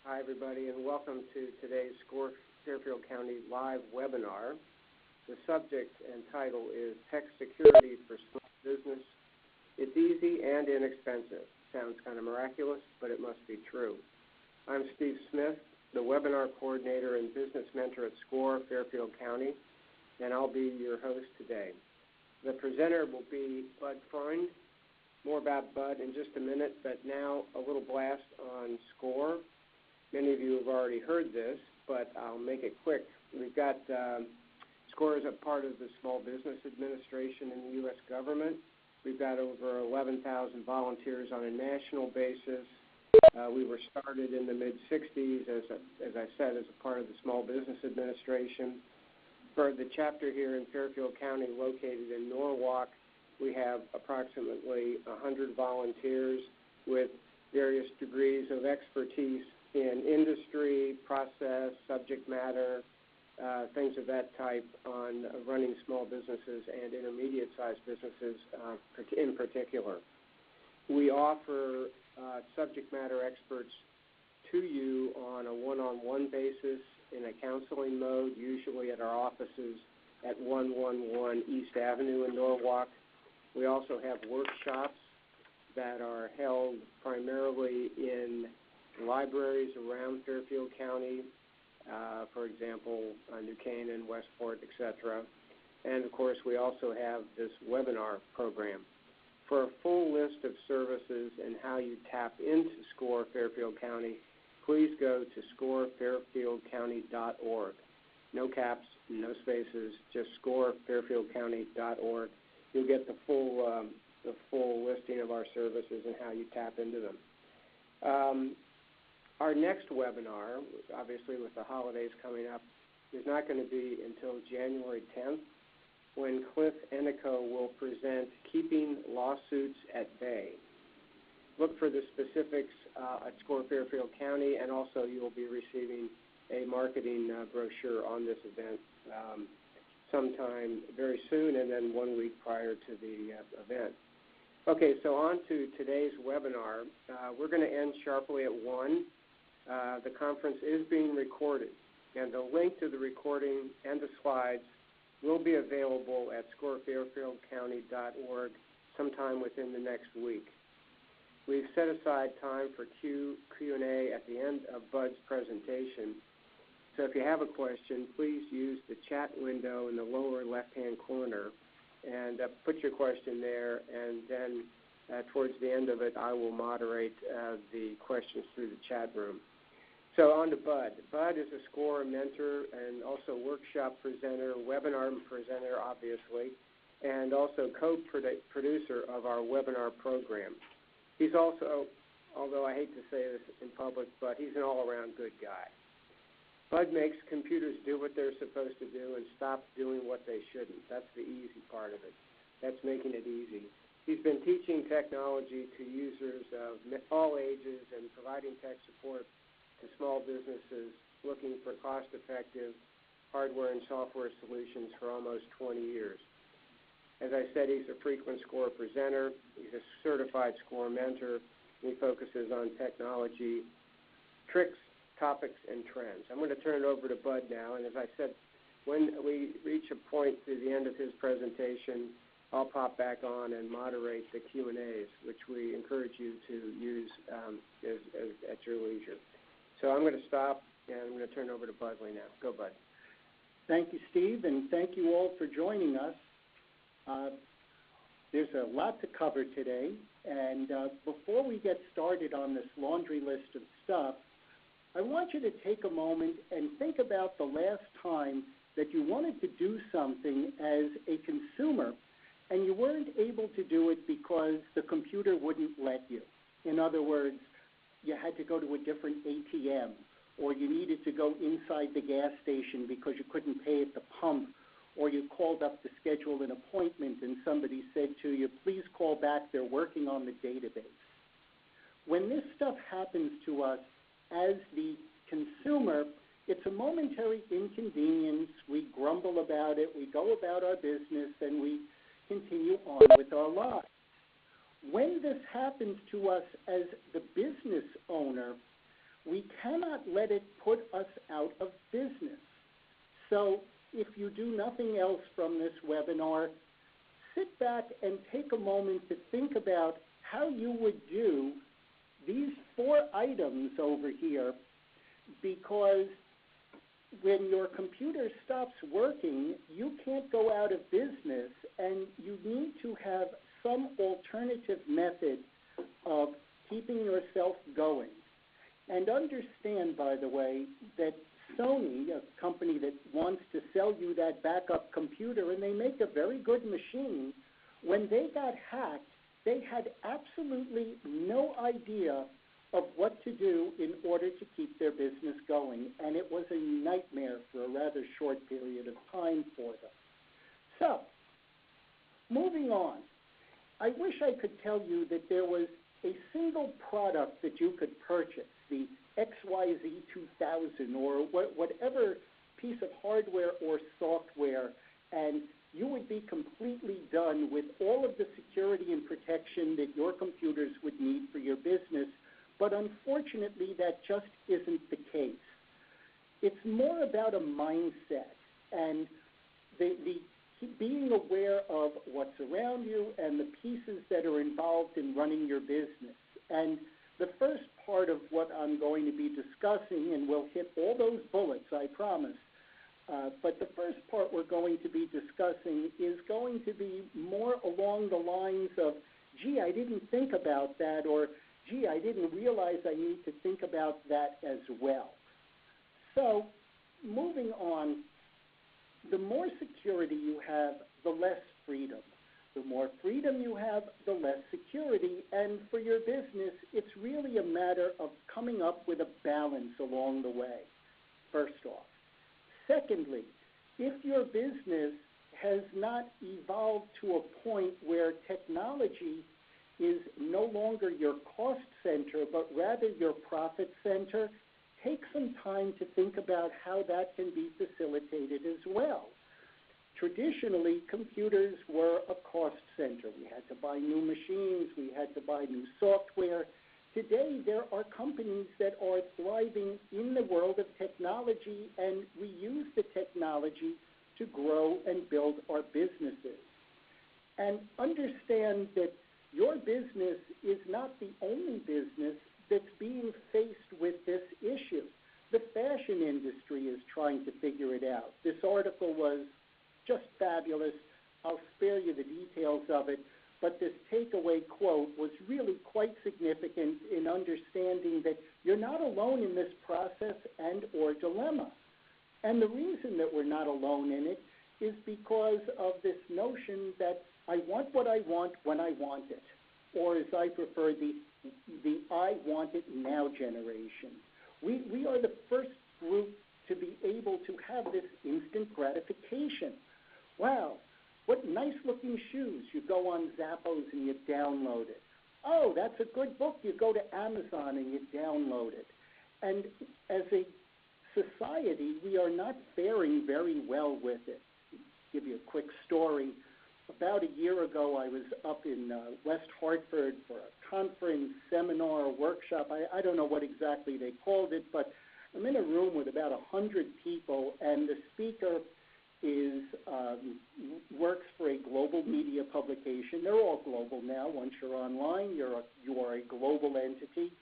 Hi, everybody, and welcome to today's SCORE Fairfield County live webinar. The subject and title is Tech Security for Small Business. It's easy and inexpensive. Sounds kind of miraculous, but it must be true. I'm Steve Smith, the webinar coordinator and business mentor at SCORE Fairfield County, and I'll be your host today. The presenter will be Bud Freund. More about Bud in just a minute, but now a little blast on SCORE. Many of you have already heard this, but I'll make it quick. We've got SCORE is a part of the Small Business Administration in the U.S. government. We've got over 11,000 volunteers on a national basis. We were started in the mid-'60s, as I said, as a part of the Small Business Administration. For the chapter here in Fairfield County, located in Norwalk, we have approximately 100 volunteers with various degrees of expertise in industry, process, subject matter, things of that type on running small businesses and intermediate-sized businesses in particular. We offer subject matter experts to you on a one-on-one basis in a counseling mode, usually at our offices at 111 East Avenue in Norwalk. We also have workshops that are held primarily in libraries around Fairfield County, for example, New Canaan, Westport, etc. And, of course, we also have this webinar program. For a full list of services and how you tap into SCORE Fairfield County, please go to scorefairfieldcounty.org. No caps, no spaces, just scorefairfieldcounty.org. You'll get the full listing of our services and how you tap into them. Our next webinar, obviously with the holidays coming up, is not going to be until January 10th, when Cliff Ennico will present Keeping Lawsuits at Bay. Look for the specifics at SCORE Fairfield County, and also you will be receiving a marketing brochure on this event sometime very soon, and then 1 week prior to the event. Okay, so on to today's webinar. We're going to end sharply at 1. The conference is being recorded, and the link to the recording and the slides will be available at scorefairfieldcounty.org sometime within the next week. We've set aside time for Q&A at the end of Bud's presentation. So if you have a question, please use the chat window in the lower left-hand corner and put your question there, and then towards the end of it, I will moderate the questions through the chat room. So on to Bud. Bud is a SCORE mentor and also workshop presenter, webinar presenter, obviously, and also co-producer of our webinar program. He's also, although I hate to say this in public, but he's an all-around good guy. Bud makes computers do what they're supposed to do and stop doing what they shouldn't. That's the easy part of it. That's making it easy. He's been teaching technology to users of all ages and providing tech support to small businesses looking for cost-effective hardware and software solutions for almost 20 years. As I said, he's a frequent SCORE presenter. He's a certified SCORE mentor. He focuses on technology, tricks, topics, and trends. I'm going to turn it over to Bud now, and as I said, when we reach a point through the end of his presentation, I'll pop back on and moderate the Q&As, which we encourage you to use at your leisure. So I'm going to stop, and I'm going to turn it over to Bud now. Go, Bud. Thank you, Steve, and thank you all for joining us. There's a lot to cover today, and before we get started on this laundry list of stuff, I want you to take a moment and think about the last time that you wanted to do something as a consumer and you weren't able to do it because the computer wouldn't let you. In other words, you had to go to a different ATM, or you needed to go inside the gas station because you couldn't pay at the pump, or you called up to schedule an appointment and somebody said to you, please call back, they're working on the database. When this stuff happens to us as the consumer, it's a momentary inconvenience. We grumble about it, we go about our business, and we continue on with our lives. When this happens to us as the business owner, we cannot let it put us out of business. So if you do nothing else from this webinar, sit back and take a moment to think about how you would do these 4 items over here, because when your computer stops working, you can't go out of business, and you need to have some alternative method of keeping yourself going. And understand, by the way, that Sony, a company that wants to sell you that backup computer, and they make a very good machine, when they got hacked, they had absolutely no idea of what to do in order to keep their business going, and it was a nightmare for a rather short period of time for them. So, moving on, I wish I could tell you that there was a single product that you could purchase, the XYZ 2000 or whatever piece of hardware or software, and you would be completely done with all of the security and protection that your computers would need for your business. But unfortunately, that just isn't the case. It's more about a mindset and the being aware of what's around you and the pieces that are involved in running your business. And the first part of what I'm going to be discussing, and we'll hit all those bullets, I promise, but the first part we're going to be discussing is going to be more along the lines of, gee, I didn't think about that, or gee, I didn't realize I need to think about that as well. So, moving on, the more security you have, the less freedom. The more freedom you have, the less security. And for your business, it's really a matter of coming up with a balance along the way, first off. Secondly, if your business has not evolved to a point where technology is no longer your cost center, but rather your profit center, take some time to think about how that can be facilitated as well. Traditionally, computers were a cost center. We had to buy new machines, we had to buy new software. Today, there are companies that are thriving in the world of technology, and we use the technology to grow and build our businesses. And understand that your business is not the only business that's being faced with this issue. The fashion industry is trying to figure it out. This article was just fabulous. I'll spare you the details of it, but this takeaway quote was really quite significant in understanding that you're not alone in this process and or dilemma. And the reason that we're not alone in it is because of this notion that I want what I want when I want it, or as I prefer, the I want it now generation. We are the first group to be able to have this instant gratification. Wow, what nice looking shoes. You go on Zappos and you download it. Oh, that's a good book. You go to Amazon and you download it. And as a society, we are not faring very well with it. I'll give you a quick story. About a year ago, I was up in West Hartford for a conference, seminar, workshop. I don't know what exactly they called it, but I'm in a room with about 100 people, and the speaker is works for a global media publication. They're all global now. Once you're online, you are a global entity.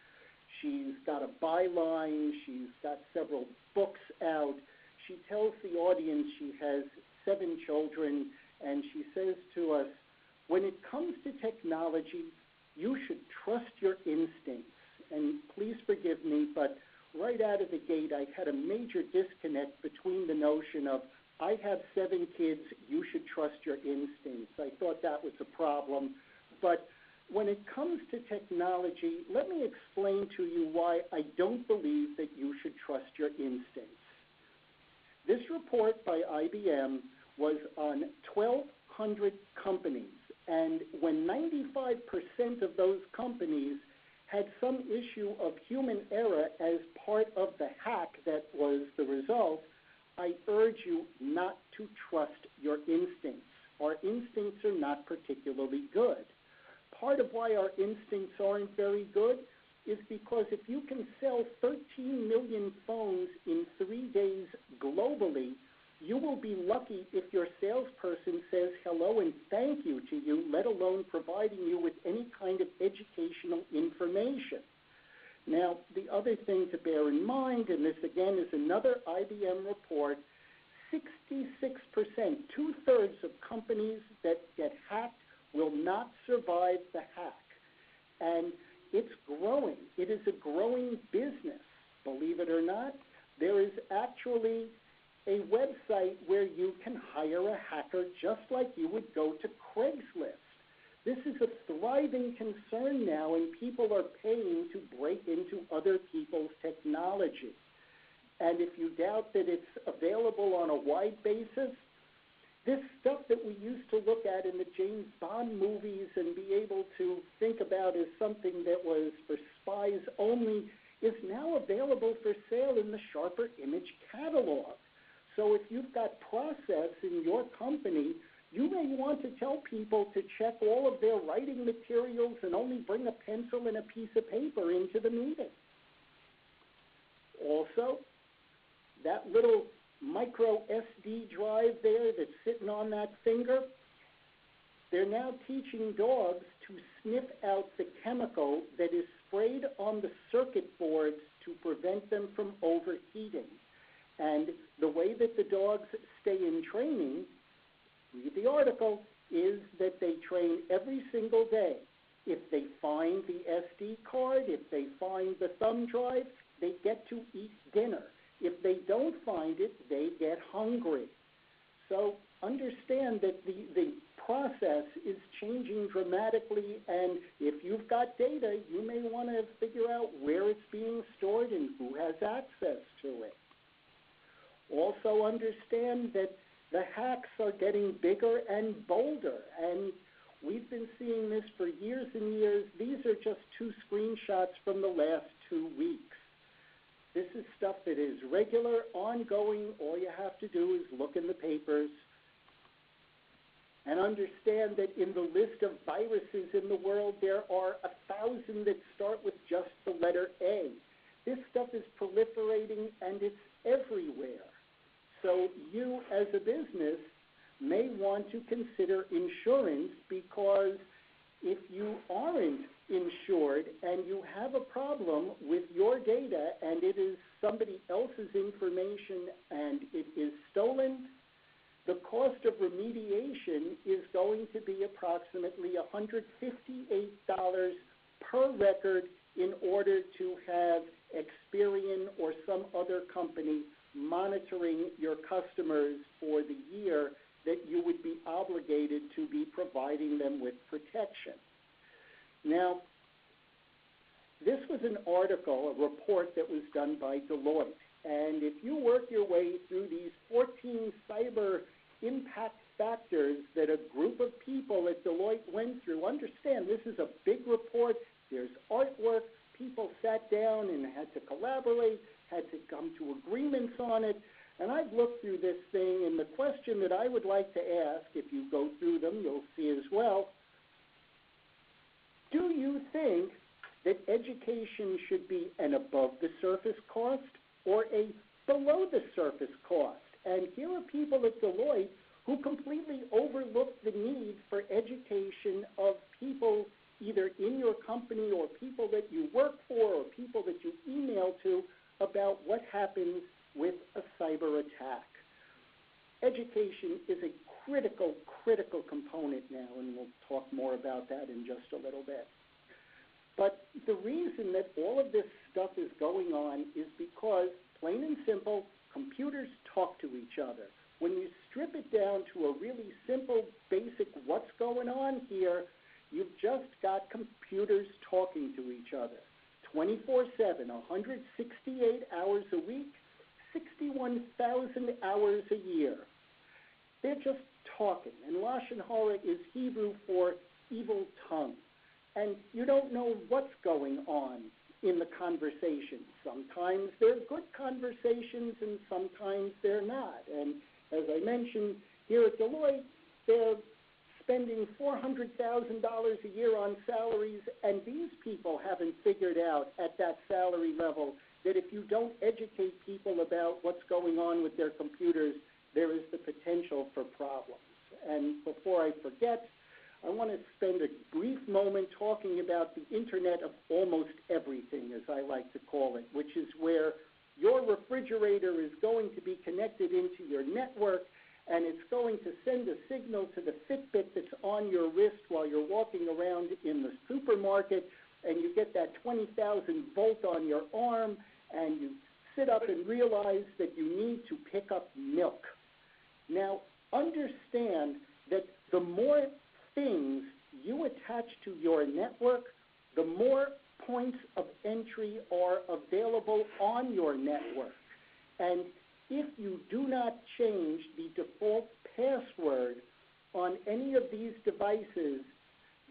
She's got a byline. She's got several books out. She tells the audience she has 7 children, and she says to us, when it comes to technology, you should trust your instincts. And please forgive me, but right out of the gate, I had a major disconnect between the notion of, I have 7 kids, you should trust your instincts. I thought that was a problem. But when it comes to technology, let me explain to you why I don't believe that you should trust your instincts. This report by IBM was on 1,200 companies, and when 95% of those companies had some issue of human error as part of the hack that was the result, I urge you not to trust your instincts. Our instincts are not particularly good. Part of why our instincts aren't very good is because if you can sell 13 million phones in 3 days globally, you will be lucky if your salesperson says hello and thank you to you, let alone providing you with any kind of educational information. Now, the other thing to bear in mind, and this again is another IBM report, 66%, two-thirds of companies that get hacked will not survive the hack. And it's growing. It is a growing business, believe it or not. There is actually a website where you can hire a hacker just like you would go to Craigslist. This is a thriving concern now, and people are paying to break into other people's technology. And if you doubt that it's available on a wide basis, this stuff that we used to look at in the James Bond movies and be able to think about as something that was for spies only is now available for sale in the Sharper Image catalog. So if you've got process in your company, you may want to tell people to check all of their writing materials and only bring a pencil and a piece of paper into the meeting. Also, that little micro SD drive there that's sitting on that finger, they're now teaching dogs to sniff out the chemical that is sprayed on the circuit boards to prevent them from overheating. And the way that the dogs stay in training, read the article, is that they train every single day. If they find the SD card, if they find the thumb drive, they get to eat dinner. If they don't find it, they get hungry. So understand that the process is changing dramatically, and if you've got data, you may want to figure out where it's being stored and who has access to it. Also understand that the hacks are getting bigger and bolder, and we've been seeing this for years and years. These are just two screenshots from the last 2 weeks. This is stuff that is regular, ongoing. All you have to do is look in the papers and understand that in the list of viruses in the world, there are 1,000 that start with just the letter A. This stuff is proliferating, and it's everywhere. So you, as a business, may want to consider insurance, because if you aren't insured and you have a problem with your data and it is somebody else's information and it is stolen, the cost of remediation is going to be approximately $158 per record in order to have Experian or some other company monitoring your customers for the year that you would be obligated to be providing them with protection. Now, this was an article, a report that was done by Deloitte, and if you work your way through these 14 cyber impact factors that a group of people at Deloitte went through, understand this is a big report, there's artwork, people sat down and had to collaborate, had to come to agreements on it, and I've looked through this thing, and the question that I would like to ask, if you go through them, you'll see as well, do you think that education should be an above-the-surface cost or a below-the-surface cost? And here are people at Deloitte who completely overlook the need for education of people either in your company or people that you work for or people that you email to about what happens with a cyber attack. Education is a critical component now, and we'll talk more about that in just a little bit. But the reason that all of this stuff is going on is because, plain and simple, computers talk to each other. When you strip it down to a really simple, basic what's going on here, you've just got computers talking to each other 24/7, 168 hours a week, 61,000 hours a year. They're just talking, and Lashon Hara is Hebrew for evil tongue. And you don't know what's going on in the conversation. Sometimes they're good conversations and sometimes they're not. And as I mentioned, here at Deloitte, they're spending $400,000 a year on salaries, and these people haven't figured out at that salary level that if you don't educate people about what's going on with their computers, there is the potential for problems. And before I forget, I want to spend a brief moment talking about the Internet of almost everything, as I like to call it, which is where your refrigerator is going to be connected into your network, and it's going to send a signal to the Fitbit that's on your wrist while you're walking around in the supermarket, and you get that 20,000 volt on your arm, and you sit up and realize that you need to pick up milk. Now, understand that the more things you attach to your network, the more points of entry are available on your network. And if you do not change the default password on any of these devices,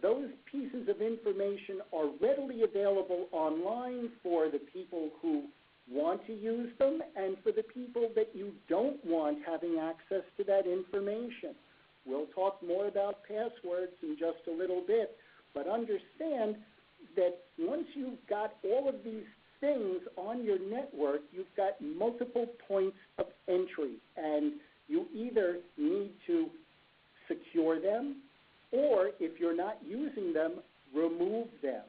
those pieces of information are readily available online for the people who want to use them and for the people that you don't want having access to that information. We'll talk more about passwords in just a little bit, but understand that once you've got all of these things on your network, you've got multiple points of entry, and you either need to secure them, or if you're not using them, remove them.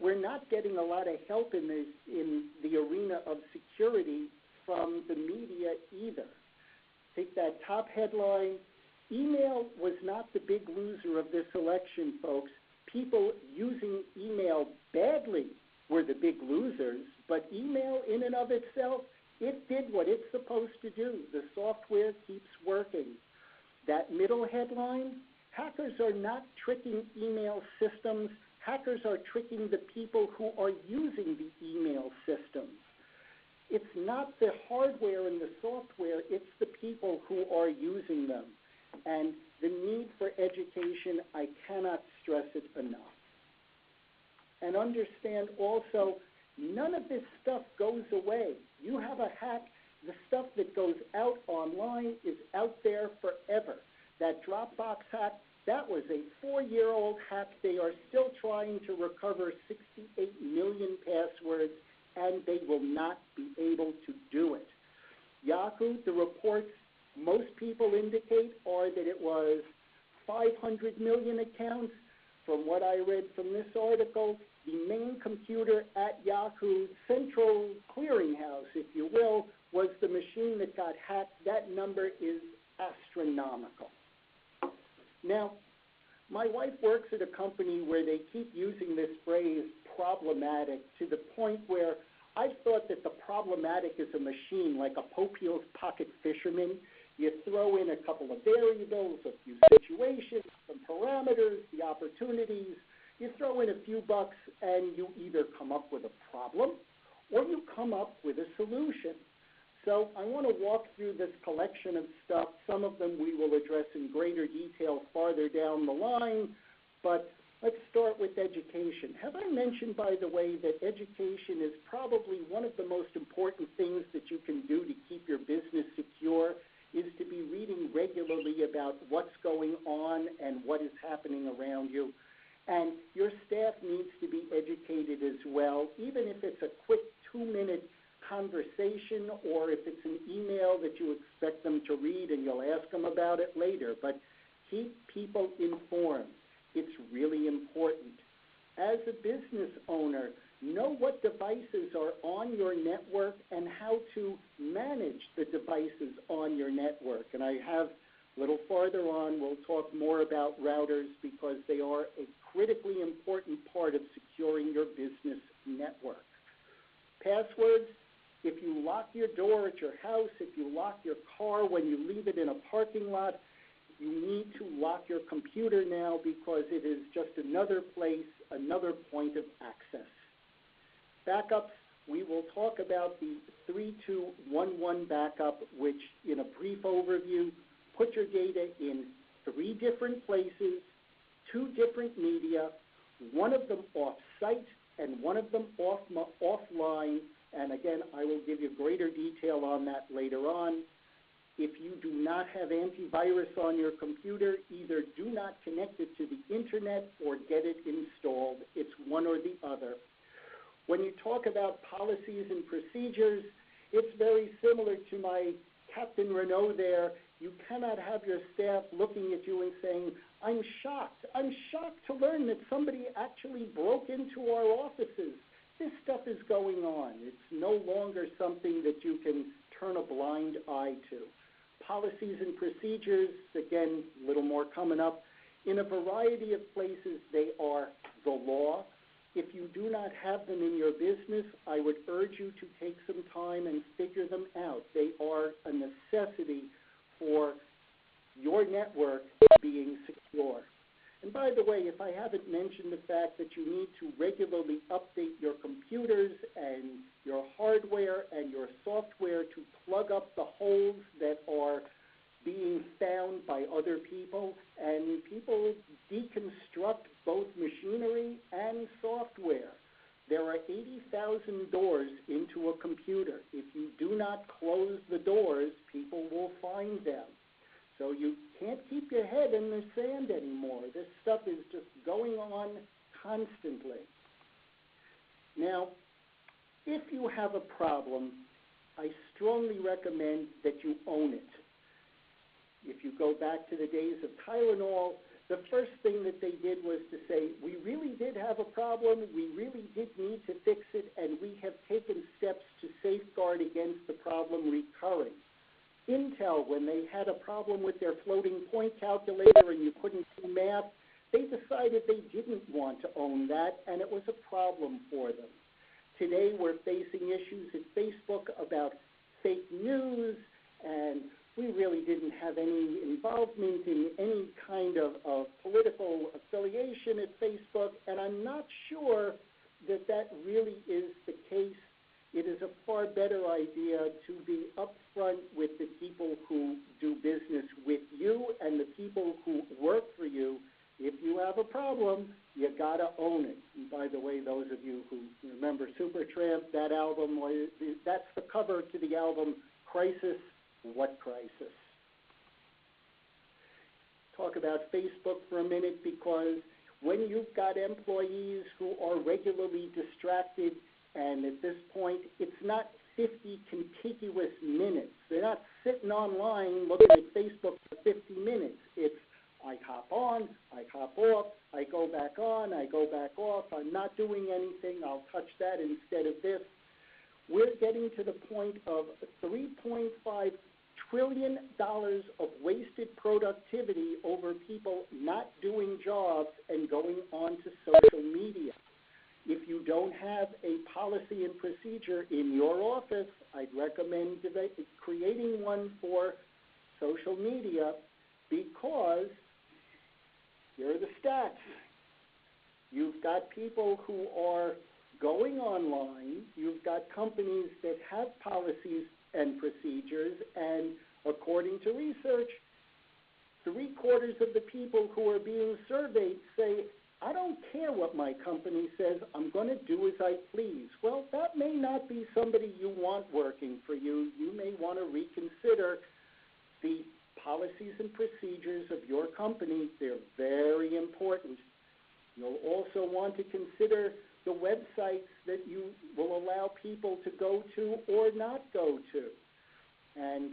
We're not getting a lot of help in the arena of security from the media either. Take that top headline. Email was not the big loser of this election, folks. People using email badly were the big losers, but email in and of itself, it did what it's supposed to do. The software keeps working. That middle headline, hackers are not tricking email systems. Hackers are tricking the people who are using the email systems. It's not the hardware and the software, it's the people who are using them. And the need for education, I cannot stress it enough. And understand also, none of this stuff goes away. You have a hack, the stuff that goes out online is out there forever. That Dropbox hack, that was a 4-year-old hack. They are still trying to recover 68 million passwords, and they will not be able to do it. Yahoo, the reports most people indicate are that it was 500 million accounts. From what I read from this article, the main computer at Yahoo, central clearinghouse, if you will, was the machine that got hacked. That number is astronomical. Now, my wife works at a company where they keep using this phrase problematic to the point where I've thought that the problematic is a machine like a Popeil's pocket fisherman. You throw in a couple of variables, a few situations, some parameters, the opportunities. You throw in a few bucks and you either come up with a problem or you come up with a solution. So I want to walk through this collection of stuff. Some of them we will address in greater detail farther down the line, but let's start with education. Have I mentioned, by the way, that education is probably one of the most important things that you can do to keep your business secure, is to be reading regularly about what's going on and what is happening around you. And your staff needs to be educated as well, even if it's a quick 2-minute conversation or if it's an email that you expect them to read and you'll ask them about it later. But keep people informed. It's really important. As a business owner, know what devices are on your network and how to manage the devices on your network. And I have a little farther on, we'll talk more about routers because they are a critically important part of securing your business network. Passwords, if you lock your door at your house, if you lock your car when you leave it in a parking lot, you need to lock your computer now because it is just another place, another point of access. Backups, we will talk about the 3211 backup, which in a brief overview, put your data in 3 different places, 2 different media, one of them off-site and one of them offline. And again, I will give you greater detail on that later on. If you do not have antivirus on your computer, either do not connect it to the internet or get it installed. It's one or the other. When you talk about policies and procedures, it's very similar to my Captain Renault there. You cannot have your staff looking at you and saying, I'm shocked. I'm shocked to learn that somebody actually broke into our offices. This stuff is going on. It's no longer something that you can turn a blind eye to. Policies and procedures, again, a little more coming up. In a variety of places, they are the law. If you do not have them in your business, I would urge you to take some time and figure them out. They are a necessity for your network being secure. And by the way, if I haven't mentioned the fact that you need to regularly update your computers and your hardware and your software to plug up the holes that are being found by other people, and people deconstruct both machinery and software. There are 80,000 doors into a computer. If you do not close the doors, people will find them. So you can't keep your head in the sand anymore. This stuff is just going on constantly. Now, if you have a problem, I strongly recommend that you own it. If you go back to the days of Tylenol, the first thing that they did was to say, we really did have a problem, we really did need to fix it, and we have taken steps to safeguard against the problem recurring. Intel, when they had a problem with their floating point calculator and you couldn't do math, they decided they didn't want to own that, and it was a problem for them. Today, we're facing issues at Facebook about fake news, and we really didn't have any involvement in any kind of political affiliation at Facebook, and I'm not sure that that really is the case. It is a far better idea to be upfront with the people who do business with you and the people who work for you. If you have a problem, you got to own it. And by the way, those of you who remember Supertramp, that album, that's the cover to the album Crisis, What Crisis? Talk about Facebook for a minute, because when you've got employees who are regularly distracted, and at this point, it's not 50 contiguous minutes. They're not sitting online looking at Facebook for 50 minutes. It's I hop on, I hop off, I go back on, I go back off, I'm not doing anything, I'll touch that instead of this. We're getting to the point of $3.5 trillion of wasted productivity over people not doing jobs and going on to social media. If you don't have a policy and procedure in your office, I'd recommend creating one for social media, because here are the stats. You've got people who are going online. You've got companies that have policies and procedures, and according to research, 3/4 of the people who are being surveyed say, I don't care what my company says, I'm going to do as I please. Well, that may not be somebody you want working for you. You may want to reconsider the policies and procedures of your company. They're very important. You'll also want to consider the websites that you will allow people to go to or not go to. And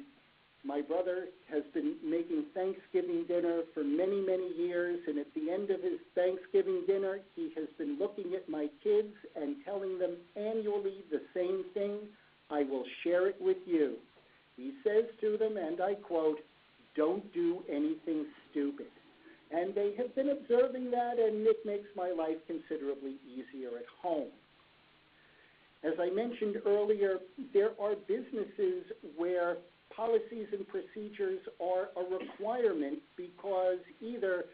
my brother has been making Thanksgiving dinner for many, many years, and at the end of his Thanksgiving dinner, he has been looking at my kids and telling them annually the same thing, I will share it with you. He says to them, and I quote, don't do anything stupid. And they have been observing that, and it makes my life considerably easier at home. As I mentioned earlier, there are businesses where policies and procedures are a requirement because either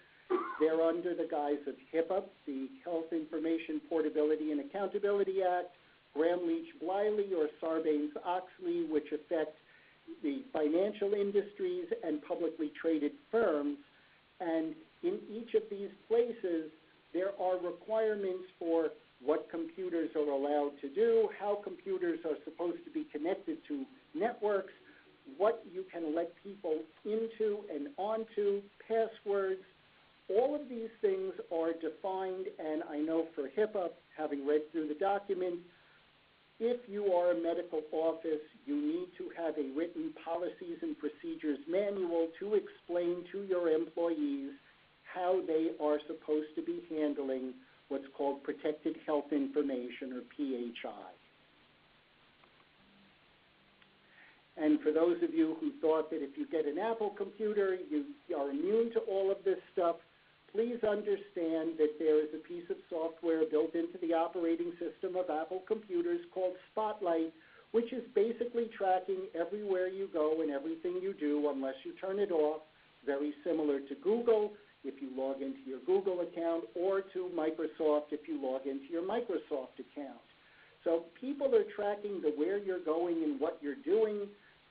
they're under the guise of HIPAA, the Health Information Portability and Accountability Act, Gramm-Leach-Bliley, or Sarbanes-Oxley, which affect the financial industries and publicly traded firms. And in each of these places, there are requirements for what computers are allowed to do, how computers are supposed to be connected to networks, what you can let people into and onto, passwords. All of these things are defined, and I know for HIPAA, having read through the document, if you are a medical office, you need to have a written policies and procedures manual to explain to your employees how they are supposed to be handling what's called protected health information, or PHI. And for those of you who thought that if you get an Apple computer, you are immune to all of this stuff, please understand that there is a piece of software built into the operating system of Apple computers called Spotlight, which is basically tracking everywhere you go and everything you do unless you turn it off, very similar to Google if you log into your Google account, or to Microsoft if you log into your Microsoft account. So people are tracking the where you're going and what you're doing.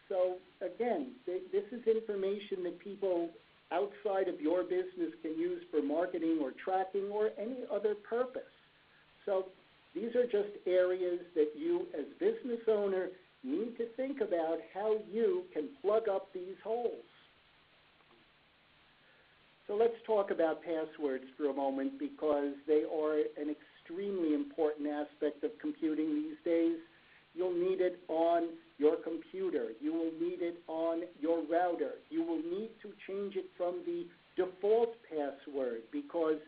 So again, this is information that people outside of your business can use for marketing or tracking or any other purpose. So these are just areas that you as business owner need to think about how you can plug up these holes. So let's talk about passwords for a moment, because they are an extremely important aspect of computing these days. You'll need it on your computer. You will need it on your router. You will need to change it from the default password, because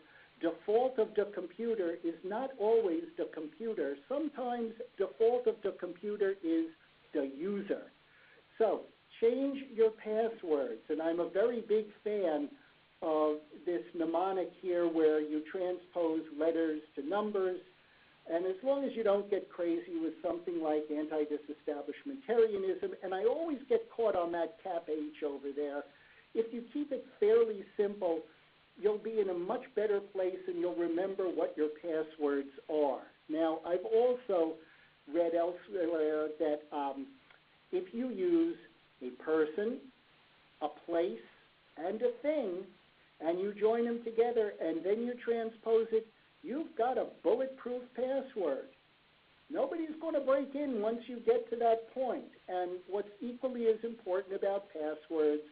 default of the computer is not always the computer. Sometimes default of the computer is the user. So change your passwords, and I'm a very big fan of this mnemonic here where you transpose letters to numbers. And as long as you don't get crazy with something like anti-disestablishmentarianism, and I always get caught on that cap H over there, if you keep it fairly simple, you'll be in a much better place and you'll remember what your passwords are. Now, I've also read elsewhere that if you use a person, a place, and a thing, and you join them together and then you transpose it, you've got a bulletproof password. Nobody's going to break in once you get to that point. And what's equally as important about passwords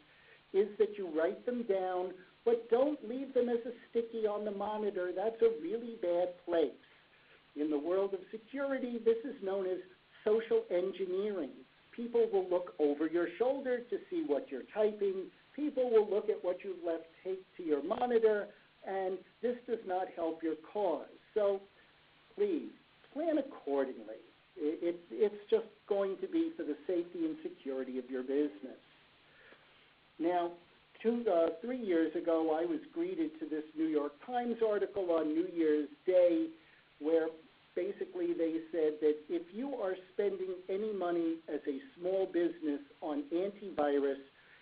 is that you write them down, but don't leave them as a sticky on the monitor. That's a really bad place. In the world of security, this is known as social engineering. People will look over your shoulder to see what you're typing. People will look at what you've left taped to your monitor, and this does not help your cause. So please, plan accordingly. It's just going to be for the safety and security of your business. Now, 3 years ago, I was greeted to this New York Times article on New Year's Day where basically they said that if you are spending any money as a small business on antivirus,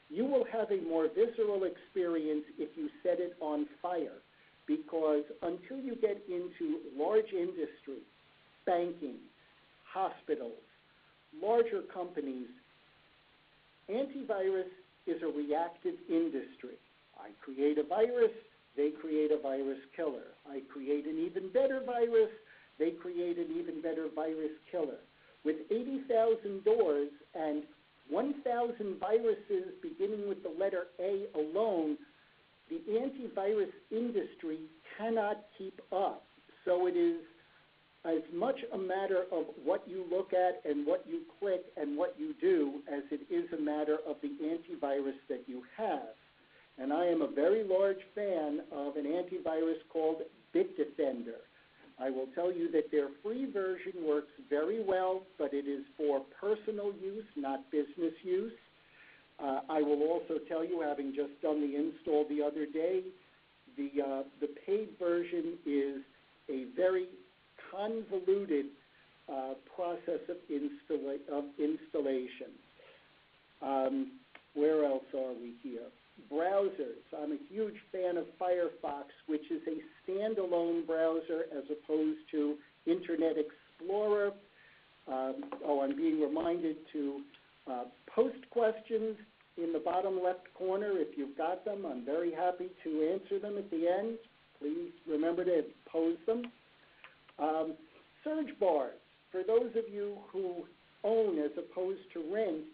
you will have a more visceral experience if you set it on fire, because until you get into large industry, banking, hospitals, larger companies, antivirus is a reactive industry. I create a virus, they create a virus killer. I create an even better virus, they create an even better virus killer. With 80,000 doors and 1,000 viruses beginning with the letter A alone, the antivirus industry cannot keep up. So it is as much a matter of what you look at and what you click and what you do as it is a matter of the antivirus that you have. And I am a very large fan of an antivirus called Bitdefender. I will tell you that their free version works very well, but it is for personal use, not business use. I will also tell you, having just done the install the other day, the paid version is a very convoluted process of installation. Where else are we here? Browsers. I'm a huge fan of Firefox, which is a standalone browser as opposed to Internet Explorer. I'm being reminded to post questions in the bottom left corner if you've got them. I'm very happy to answer them at the end. Please remember to pose them. Search bars. For those of you who own as opposed to rent,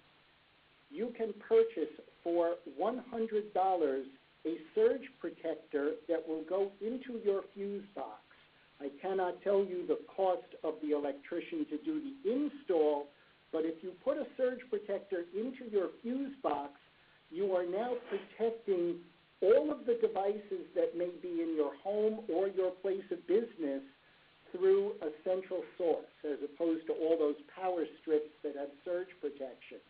you can purchase for $100 a surge protector that will go into your fuse box. I cannot tell you the cost of the electrician to do the install, but if you put a surge protector into your fuse box, you are now protecting all of the devices that may be in your home or your place of business through a central source, as opposed to all those power strips that have surge protection.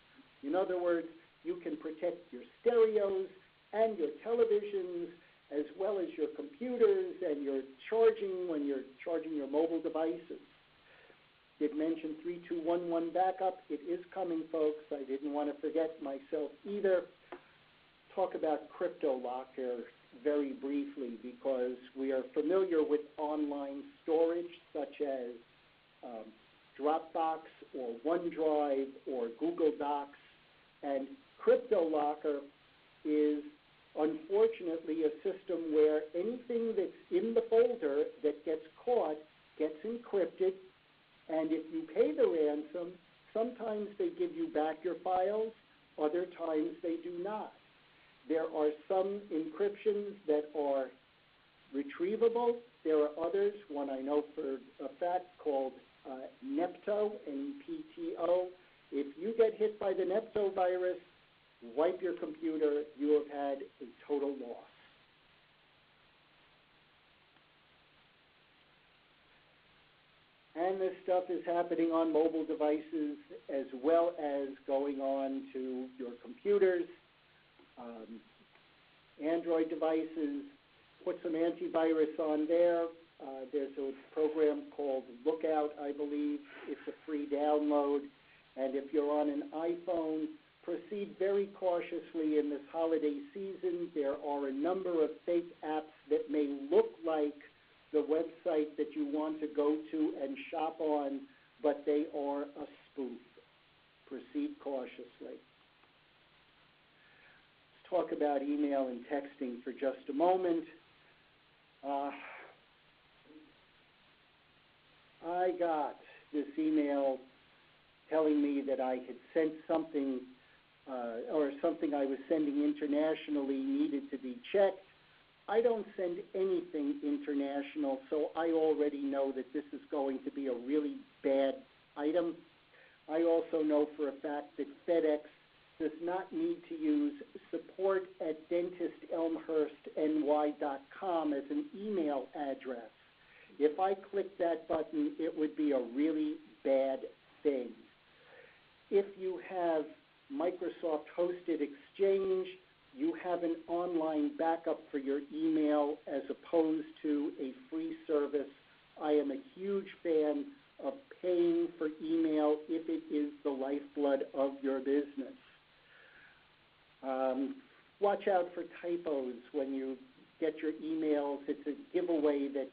In other words, you can protect your stereos and your televisions, as well as your computers and your charging when you're charging your mobile devices. Did mention 3211 backup. It is coming, folks. I didn't want to forget myself either. Talk about CryptoLocker very briefly, because we are familiar with online storage such as Dropbox or OneDrive or Google Docs, and CryptoLocker is unfortunately a system where anything that's in the folder that gets caught gets encrypted, and if you pay the ransom, sometimes they give you back your files, other times they do not. There are some encryptions that are retrievable. There are others, one I know for a fact called Nepto, N-P-T-O. If you get hit by the Nepto virus, wipe your computer, you have had a total loss. And this stuff is happening on mobile devices as well as going on to your computers, Android devices. Put some antivirus on there. There's a program called Lookout, I believe. It's a free download. And if you're on an iPhone, proceed very cautiously in this holiday season. There are a number of fake apps that may look like the website that you want to go to and shop on, but they are a spoof. Proceed cautiously. Let's talk about email and texting for just a moment. I got this email telling me that I had sent something or something I was sending internationally needed to be checked. I don't send anything international, so I already know that this is going to be a really bad item. I also know for a fact that FedEx does not need to use support@dentistelmhurstny.com as an email address. If I click that button, it would be a really bad thing. If you have Microsoft hosted Exchange, you have an online backup for your email as opposed to a free service. I am a huge fan of paying for email if it is the lifeblood of your business. Watch out for typos when you get your emails. It's a giveaway that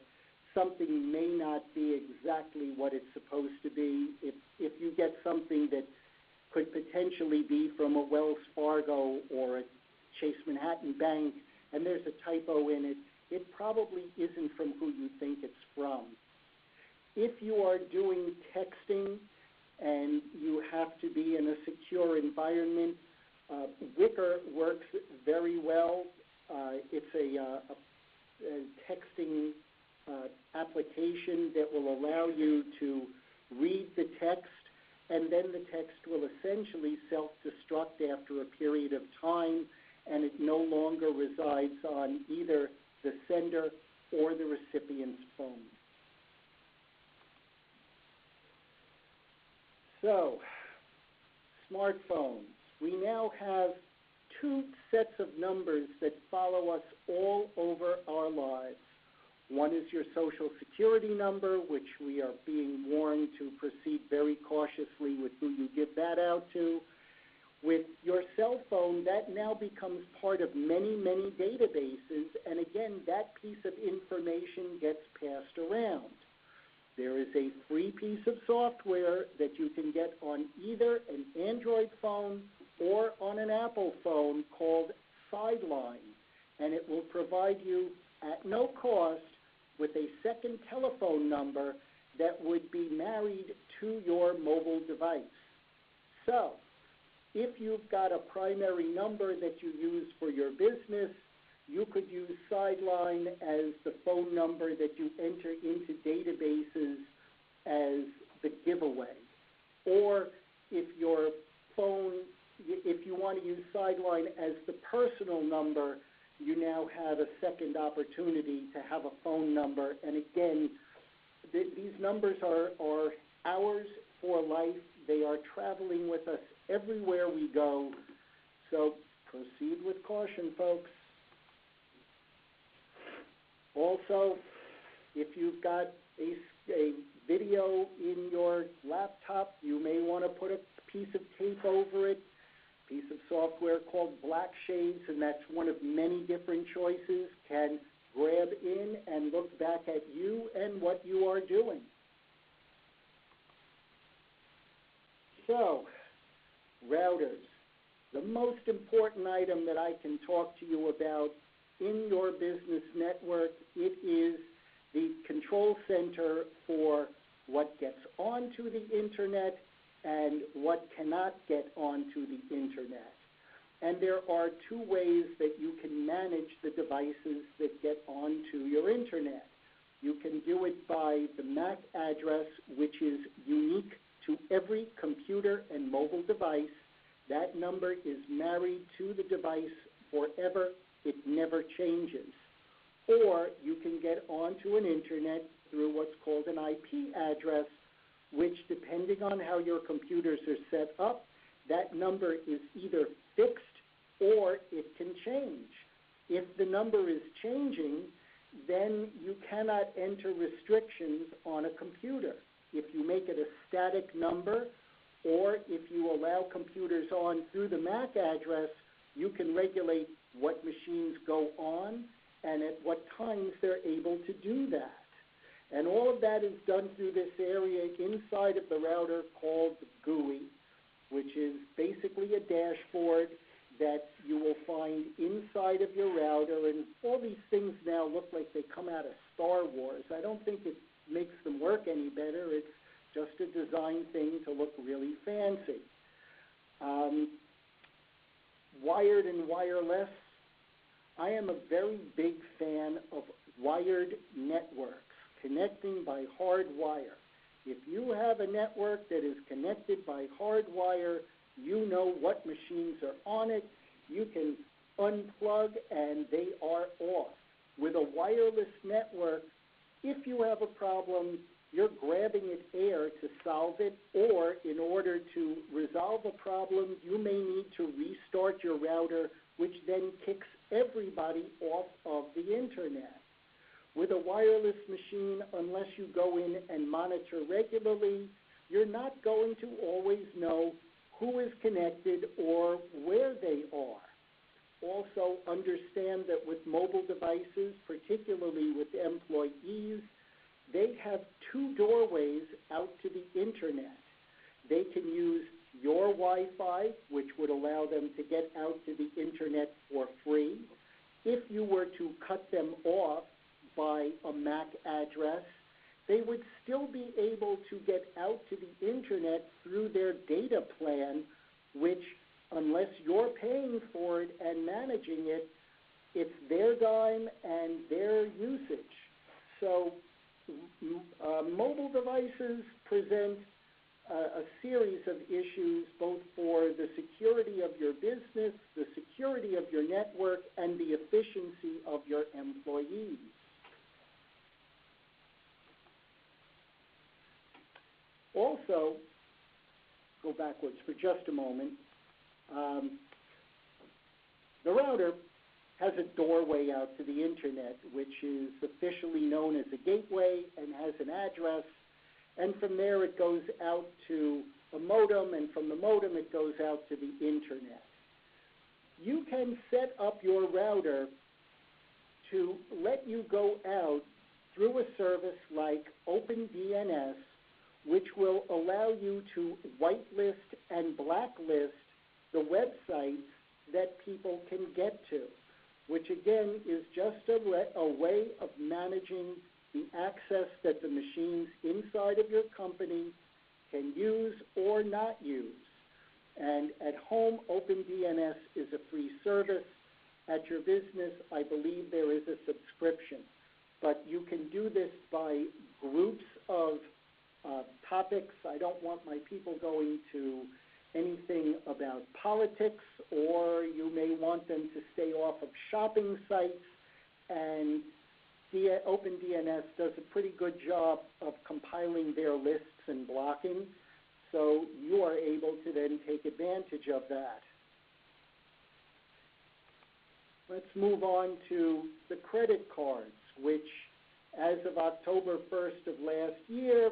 something may not be exactly what it's supposed to be. If you get something that could potentially be from a Wells Fargo or a Chase Manhattan Bank, and there's a typo in it, it probably isn't from who you think it's from. If you are doing texting and you have to be in a secure environment, Wicker works very well. It's a texting application that will allow you to read the text, and then the text will essentially self-destruct after a period of time, and it no longer resides on either the sender or the recipient's phone. So, smartphones. We now have two sets of numbers that follow us all over our lives. One is your Social Security number, which we are being warned to proceed very cautiously with who you give that out to. With your cell phone, that now becomes part of many, many databases, and again, that piece of information gets passed around. There is a free piece of software that you can get on either an Android phone or on an Apple phone called Sideline, and it will provide you at no cost with a second telephone number that would be married to your mobile device. So, If you've got a primary number that you use for your business, you could use Sideline as the phone number that you enter into databases as the giveaway. Or if your phone, if you want to use Sideline as the personal number, you now have a second opportunity to have a phone number. And again, these numbers are ours for life. They are traveling with us everywhere we go. So proceed with caution, folks. Also, if you've got a video in your laptop, you may want to put a piece of tape over it, a piece of software called Black Shades, and that's one of many different choices, can grab in and look back at you and what you are doing. So, routers. The most important item that I can talk to you about in your business network, it is the control center for what gets onto the internet and what cannot get onto the internet. And there are two ways that you can manage the devices that get onto your internet. You can do it by the MAC address, which is unique to every computer and mobile device. That number is married to the device forever. It never changes. Or you can get onto an internet through what's called an IP address, which, depending on how your computers are set up, that number is either fixed or it can change. If the number is changing, then you cannot enter restrictions on a computer. If you make it a static number, or if you allow computers on through the MAC address, you can regulate what machines go on and at what times they're able to do that. And all of that is done through this area inside of the router called the GUI, which is basically a dashboard that you will find inside of your router. And all these things now look like they come out of Star Wars. I don't think it makes them work any better. It's just a design thing to look really fancy. Wired and wireless. I am a very big fan of wired networks, connecting by hard wire. If you have a network that is connected by hard wire, you know what machines are on it. You can unplug and they are off. With a wireless network, if you have a problem, you're grabbing at air to solve it, or in order to resolve a problem, you may need to restart your router, which then kicks everybody off of the internet. With a wireless machine, unless you go in and monitor regularly, you're not going to always know who is connected or where they are. Also, understand that with mobile devices, particularly with employees, they have two doorways out to the internet. They can use your Wi-Fi, which would allow them to get out to the internet for free. If you were to cut them off by a MAC address, they would still be able to get out to the internet through their data plan, which, unless you're paying for it and managing it, it's their dime and their usage. So mobile devices present a series of issues, both for the security of your business, the security of your network, and the efficiency of your employees. Also, go backwards for just a moment. The router has a doorway out to the internet, which is officially known as a gateway and has an address. And from there it goes out to a modem, and from the modem it goes out to the internet. You can set up your router to let you go out through a service like OpenDNS, which will allow you to whitelist and blacklist the websites that people can get to, which again is just a way of managing the access that the machines inside of your company can use or not use. And at home, OpenDNS is a free service. At your business, I believe there is a subscription. But you can do this by groups of topics. I don't want my people going to anything about politics, or you may want them to stay off of shopping sites. And OpenDNS does a pretty good job of compiling their lists and blocking, so you are able to then take advantage of that. Let's move on to the credit cards, which as of October 1st of last year,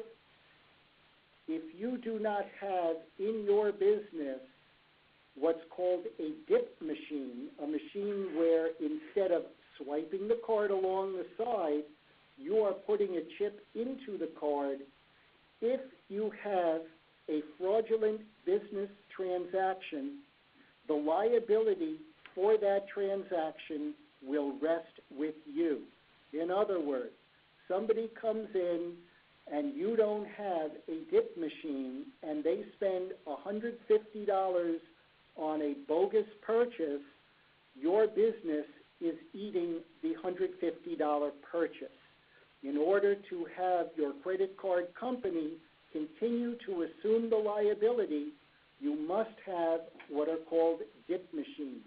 if you do not have in your business what's called a dip machine, a machine where instead of swiping the card along the side, you are putting a chip into the card. If you have a fraudulent business transaction, the liability for that transaction will rest with you. In other words, somebody comes in and you don't have a dip machine and they spend $150 on a bogus purchase, your business is eating the $150 purchase. In order to have your credit card company continue to assume the liability, you must have what are called dip machines.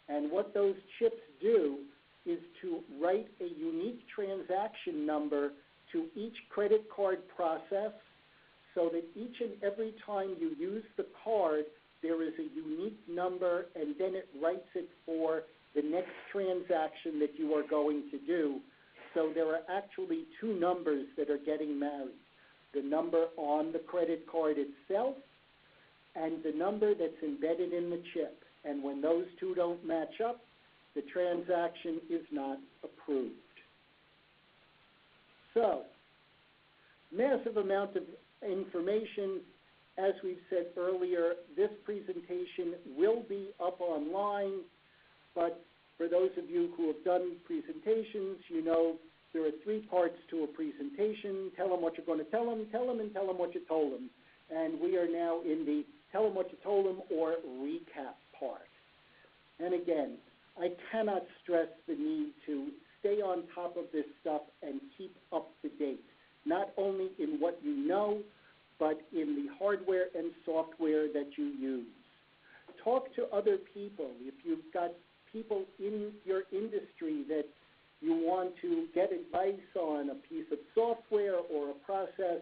And what those chips do is to write a unique transaction number to each credit card process, so that each and every time you use the card, there is a unique number, and then it writes it for the next transaction that you are going to do. So there are actually two numbers that are getting married: the number on the credit card itself and the number that's embedded in the chip. And when those two don't match up, the transaction is not approved. So, massive amount of information. As we've said earlier, this presentation will be up online, but for those of you who have done presentations, you know there are three parts to a presentation: tell them what you're going to tell them, and tell them what you told them. And we are now in the tell them what you told them or recap part. And again, I cannot stress the need to stay on top of this stuff and keep up to date, not only in what you know, but in the hardware and software that you use. Talk to other people. If you've got people in your industry that you want to get advice on a piece of software or a process,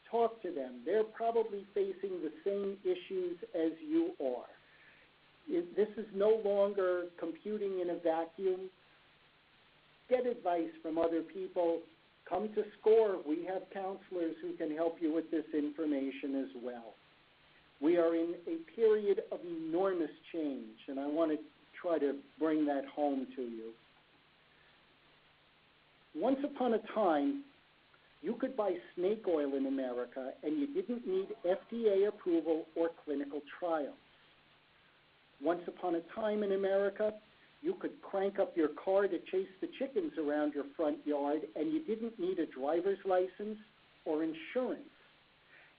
talk to them. They're probably facing the same issues as you are. This is no longer computing in a vacuum. Get advice from other people. Come to SCORE. We have counselors who can help you with this information as well. We are in a period of enormous change, and I want to try to bring that home to you. Once upon a time, you could buy snake oil in America, and you didn't need FDA approval or clinical trials. Once upon a time in America, you could crank up your car to chase the chickens around your front yard, and you didn't need a driver's license or insurance.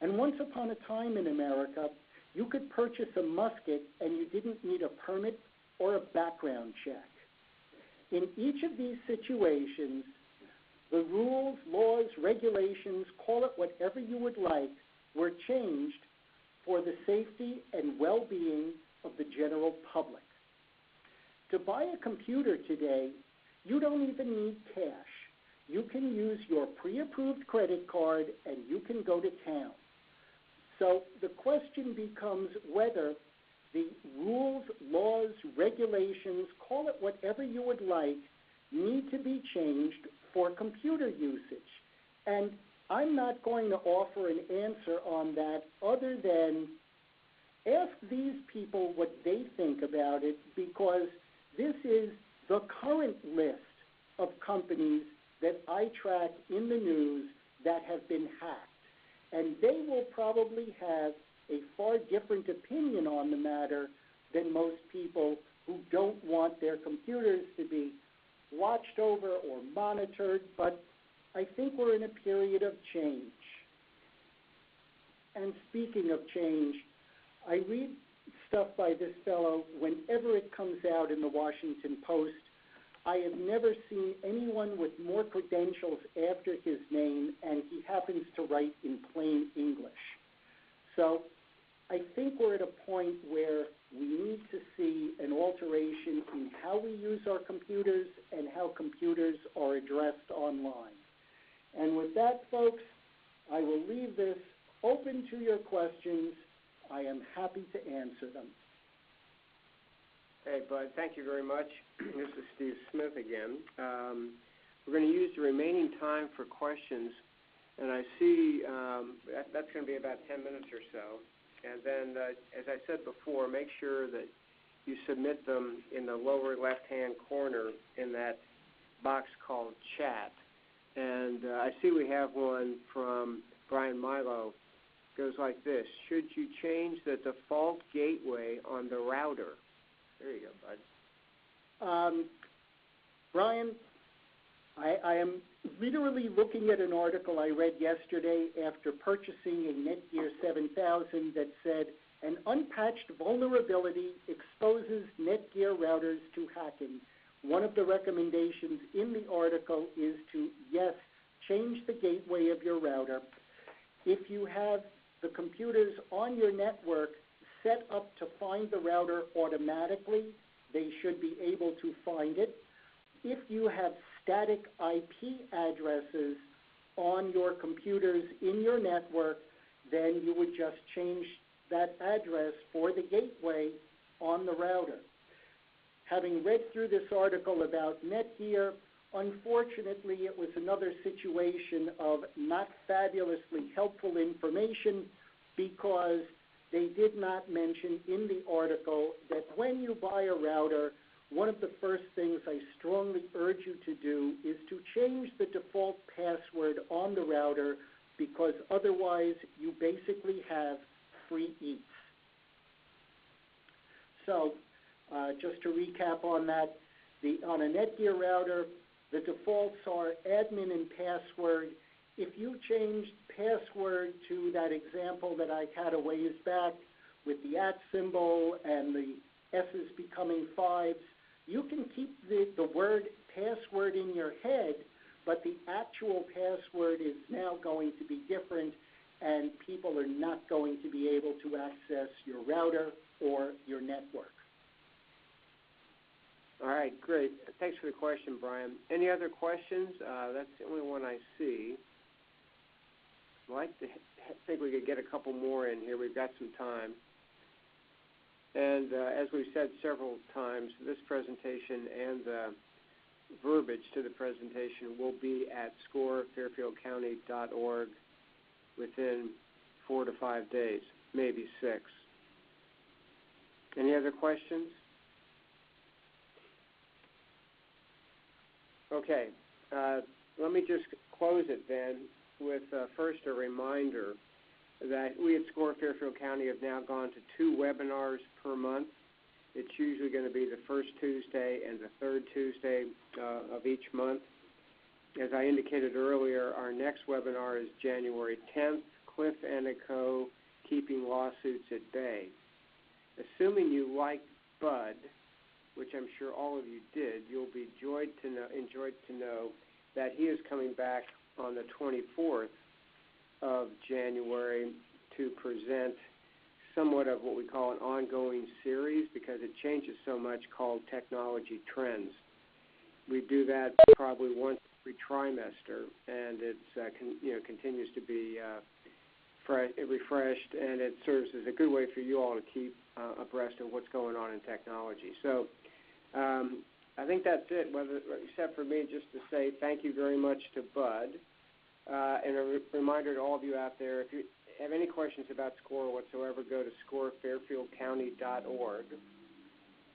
And once upon a time in America, you could purchase a musket, and you didn't need a permit or a background check. In each of these situations, the rules, laws, regulations, call it whatever you would like, were changed for the safety and well-being of the general public. To buy a computer today, you don't even need cash. You can use your pre-approved credit card and you can go to town. So the question becomes whether the rules, laws, regulations, call it whatever you would like, need to be changed for computer usage. And I'm not going to offer an answer on that other than ask these people what they think about it, because this is the current list of companies that I track in the news that have been hacked. And they will probably have a far different opinion on the matter than most people who don't want their computers to be watched over or monitored, but I think we're in a period of change. And speaking of change, I read stuff by this fellow whenever it comes out in the Washington Post. I have never seen anyone with more credentials after his name, and he happens to write in plain English. So I think we're at a point where we need to see an alteration in how we use our computers and how computers are addressed online. And with that, folks, I will leave this open to your questions. I am happy to answer them. Hey, Bud, thank you very much. This is Steve Smith again. We're going to use the remaining time for questions, and I see that's going to be about 10 minutes or so. And then, as I said before, make sure that you submit them in the lower left-hand corner in that box called chat. And I see we have one from Brian Milo. It goes like this: should you change the default gateway on the router? There you go, Bud. Brian, I am literally looking at an article I read yesterday after purchasing a Netgear 7000 that said, an unpatched vulnerability exposes Netgear routers to hacking. One of the recommendations in the article is to, yes, change the gateway of your router. If you have the computers on your network set up to find the router automatically, they should be able to find it. If you have static IP addresses on your computers in your network, then you would just change that address for the gateway on the router. Having read through this article about Netgear, unfortunately it was another situation of not fabulously helpful information, because they did not mention in the article that when you buy a router, one of the first things I strongly urge you to do is to change the default password on the router, because otherwise you basically have free eats. So just to recap on that, on a Netgear router, the defaults are admin and password. If you changed password to that example that I had a ways back with the @ symbol and the S's becoming 5s, you can keep the word password in your head, but the actual password is now going to be different, and people are not going to be able to access your router or your network. All right, great. Thanks for the question, Brian. Any other questions? That's the only one I see. I'd like to think we could get a couple more in here. We've got some time. And as we've said several times, this presentation and the verbiage to the presentation will be at scorefairfieldcounty.org within 4 to 5 days, maybe 6. Any other questions? Okay. Let me just close it then with first a reminder that we at SCORE Fairfield County have now gone to 2 webinars per month. It's usually going to be the first Tuesday and the third Tuesday of each month. As I indicated earlier, our next webinar is January 10th, Cliff and Co. Keeping Lawsuits at Bay. Assuming you like Bud, which I'm sure all of you did, you'll be enjoyed to know that he is coming back on the 24th of January to present somewhat of what we call an ongoing series, because it changes so much, called Technology Trends. We do that probably once every trimester, and it continues to be refreshed, and it serves as a good way for you all to keep abreast of what's going on in technology. So I think that's it, except for me just to say thank you very much to Bud, and a reminder to all of you out there, if you have any questions about SCORE whatsoever, go to scorefairfieldcounty.org.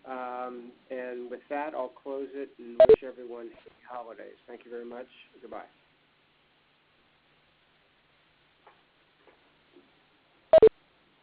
And with that, I'll close it and wish everyone happy holidays. Thank you very much. Goodbye.